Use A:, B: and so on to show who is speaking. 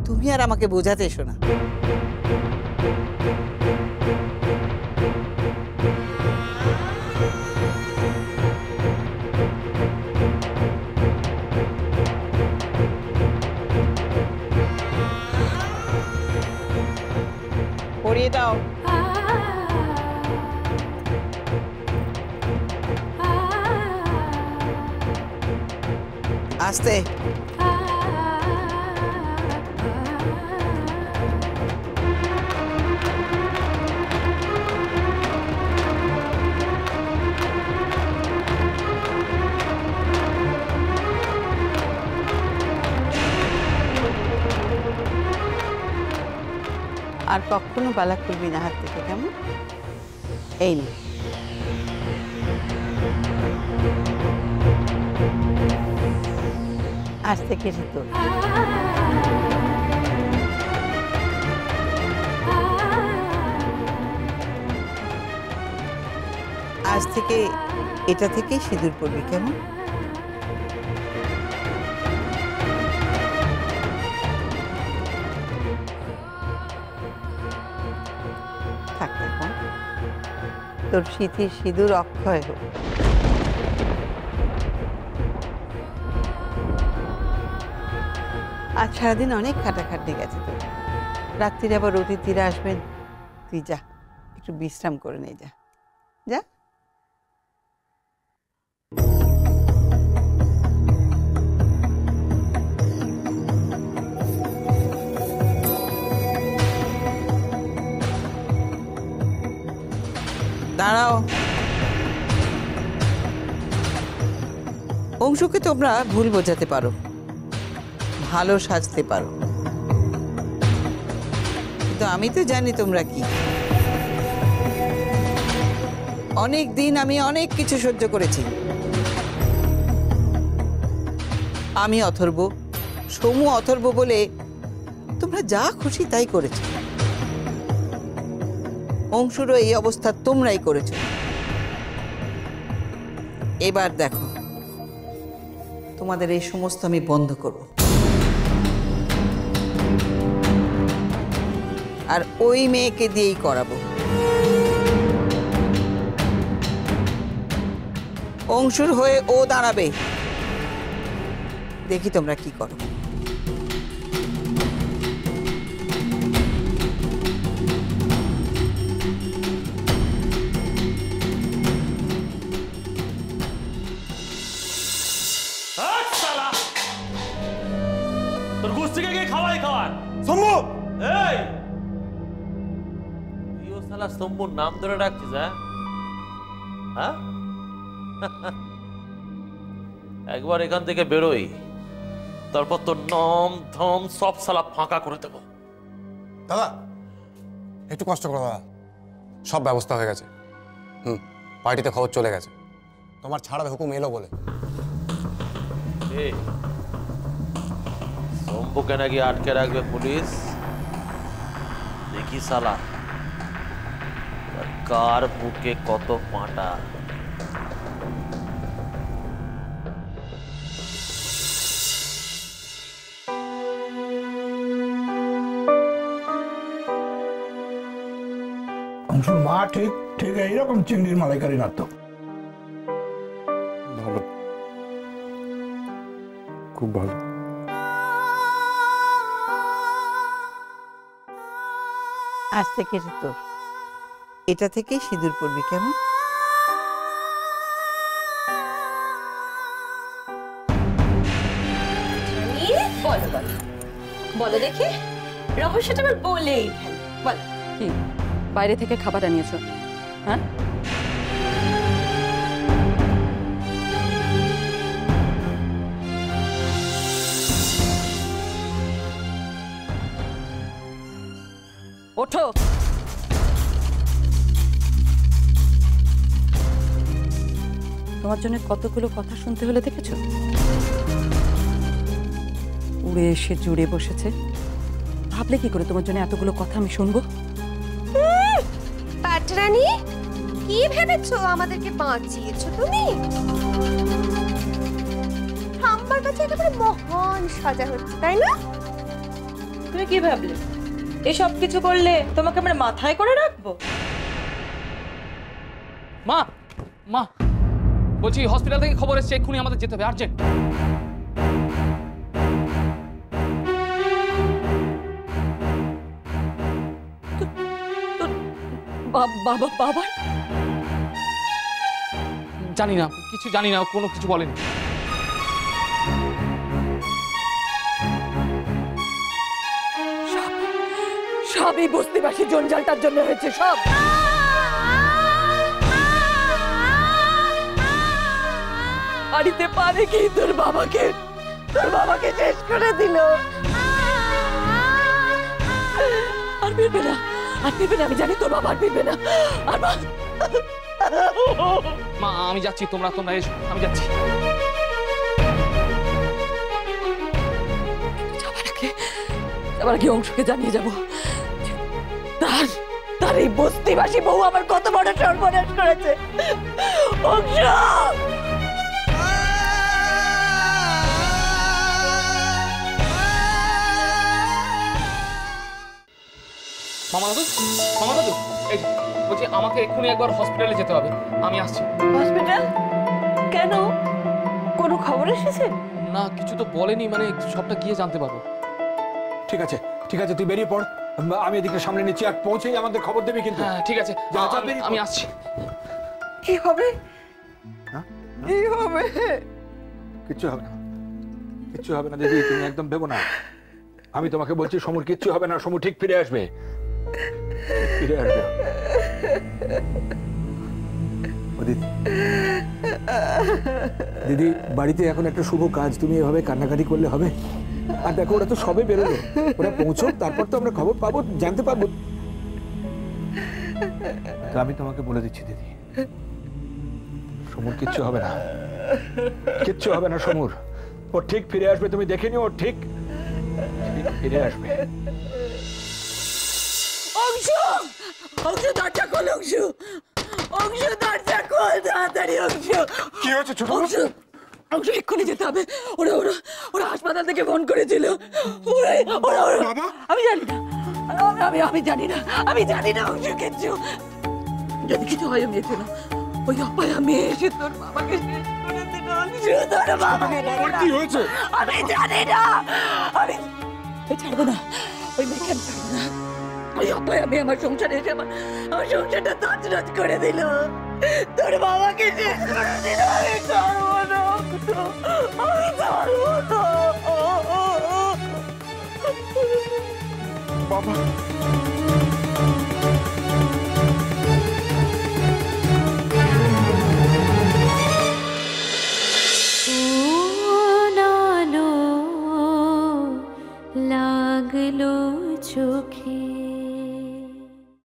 A: তুমি আর আমাকে বোঝাতে এসো না। পরিয়ে দাও। আস্তে। আর কখনো বালা খুলবি না হাত থেকে, কেমন? এই নে। আজ থেকে তোর। আজ থেকে এটা থেকেই সিঁদুর পড়বি, কেমন? থাক এখন, তোর স্মৃতির সিঁদুর অক্ষয় হোক। আজ সারাদিন অনেক খাটাখাটনি গেছে তোর। রাত্রিরে আবার অতিথিরা আসবেন, তুই যা একটু বিশ্রাম করে নে। যা যা। দাঁড়াও। অংশুকে তোমরা ভুল বোঝাতে পারো, ভালো সাজতে পারো, কিন্তু আমি তো জানি তোমরা কি। অনেক দিন আমি অনেক কিছু সহ্য করেছি। আমি অথর্ব, সমু অথর্ব বলে তোমরা যা খুশি তাই করেছো। অংশুরও এই অবস্থা তোমরাই করেছো। এবার দেখো, তোমাদের এই সমস্ত আমি বন্ধ করব, আর ওই মেয়েকে দিয়েই করাবো। অংশুর হয়ে ও দাঁড়াবে, দেখি তোমরা কি করো।
B: তোর গোস থেকে গিয়ে খাওয়াই খাওয়ার সম্ভু। এই তুইও শালা সম্ভুর নাম ধরে ডাকছিস? হ্যাঁ, একবার এখান থেকে বেরোই, তারপর তোর নাম ধম সব শালা ফাঁকা করে দেবো।
C: দাদা একটু কষ্ট করো দাদা, সব ব্যবস্থা হয়ে গেছে। পার্টিতে খবর চলে গেছে, তোমার ছাড়ার হুকুম এলো বলে।
B: শম্ভুকে নাকি আটকে রাখবে পুলিশ। দেখি শালা কার বুকে কত পাঁটা।
D: অংশুর মা ঠিক ঠিক এইরকম চিংড়ির মালাইকারি নাড়ত।
C: ভালো, খুব ভালো।
A: আজ থেকে তোর এটা থেকেই সিঁদুর পড়বি, কেমন?
E: বলো বলো বলো দেখি, রহস্যটা আবার বলেই বল।
F: কি বাইরে থেকে খাবার আনিয়েছো? হ্যাঁ, ওঠো। তোমার জন্য কতগুলো কথা শুনতে হলে দেখেছো? উড়ে এসে জুড়ে বসেছে, ভাবলে কি করে তোমার জন্য এতগুলো কথা আমি শুনবো?
E: পাটরানী, কি ভেবেছো আমাদেরকে বাঁচিয়েছো তুমি? আমার কাছে একেবারে মহান সাজা হচ্ছে, তাই না?
G: তুমি কি ভাবলে এসব কিছু করলে তোমাকে আমরা মাথায় করে রাখবো?
H: মা মা বলছি হসপিটাল থেকে খবর এসেছে, এক্ষুনি আমাদের যেতে হবে, আর্জেন্ট।
F: বাবা বাবা
H: জানি না, কিছু জানি না, কোনো কিছু বলেনি।
F: সবই বস্তিবাসী জঞ্জালটার জন্য হয়েছে, সব। বাড়িতে পারে কি তোর বাবাকে শেষ করে দিল। আর ফিরবে না, আর ফিরবে না, আমি জানি তোর বাবা আর ফিরবে না। আর
H: মা আমি যাচ্ছি, তোমরা এসো, আমি যাচ্ছি।
F: যাবার আগে অংশকে জানিয়ে যাবো তার এই বস্তিবাসী বউ আমার কত বড় সর্বনাশ করেছে। অংশ
H: মামা দাদু এই বলছি আমাকে এক্ষুনি একবার হসপিটালে যেতে হবে, আমি আসছি।
F: হসপিটাল কেন? কোনো খবর এসেছে?
H: না কিছু তো বলেনি, মানে সবটা গিয়ে জানতে পারবো।
D: ঠিক আছে তুই বেরিয়ে পড়, আমি এদিকে সামনে নিচ্ছি, আর পৌঁছেই আমাদের খবর দেবে কিন্তু।
H: হ্যাঁ ঠিক আছে, আমি আসছি।
F: কি হবে? কি হবে?
D: কিচ্ছু হবে না দিদি, তুমি একদম ভেবো না। আমি তোমাকে বলছি সমুর কিচ্ছু হবে না, সমু ঠিক ফিরে আসবে। দিদি বাড়িতে এখন একটা শুভ কাজ, তুমি এভাবে কান্নাকাটি করলে হবে? আর দেখো ওরা তো সবে বেরোলো, ওরা পৌঁছোক, তারপর তো আমরা খবর পাবো, জানতে পারবো। আমি তোমাকে বলে দিচ্ছি দিদি, সমুর কিচ্ছু হবে না সমুর, ও ঠিক ফিরে আসবে, তুমি দেখে নিও, ও ঠিক ফিরে আসবে।
F: অংশ দরজা খোল, অংশ দরজা খোল তাড়াতাড়ি।
C: কি হয়েছে ছোট?
F: অংশ এক্ষুনি যেতে হবে, ওরা হাসপাতাল থেকে ফোন করেছিল। আমি জানি না অংশ কিচ্ছু। যদি কিছু হয় আমি এসে না, ওই অপায়া মেয়ে এসে তোর বাবাকে শেষ করে দিল। অংশ তোর বাবাকে
C: কি হয়েছে?
F: আমি জানি না, আমি ছাড়বো না, ওই মেয়েকে আমি ছাড়বো না। ওই অপায়া মেয়ে আমার সংসারে এসে আমার সংসারটা তছনছ করে দিল, তোর বাবাকে শেষ করে দিল। আমি ছাড়বো না, আমি ছাড়বো না।
C: বাবা
E: লাগলো চোখে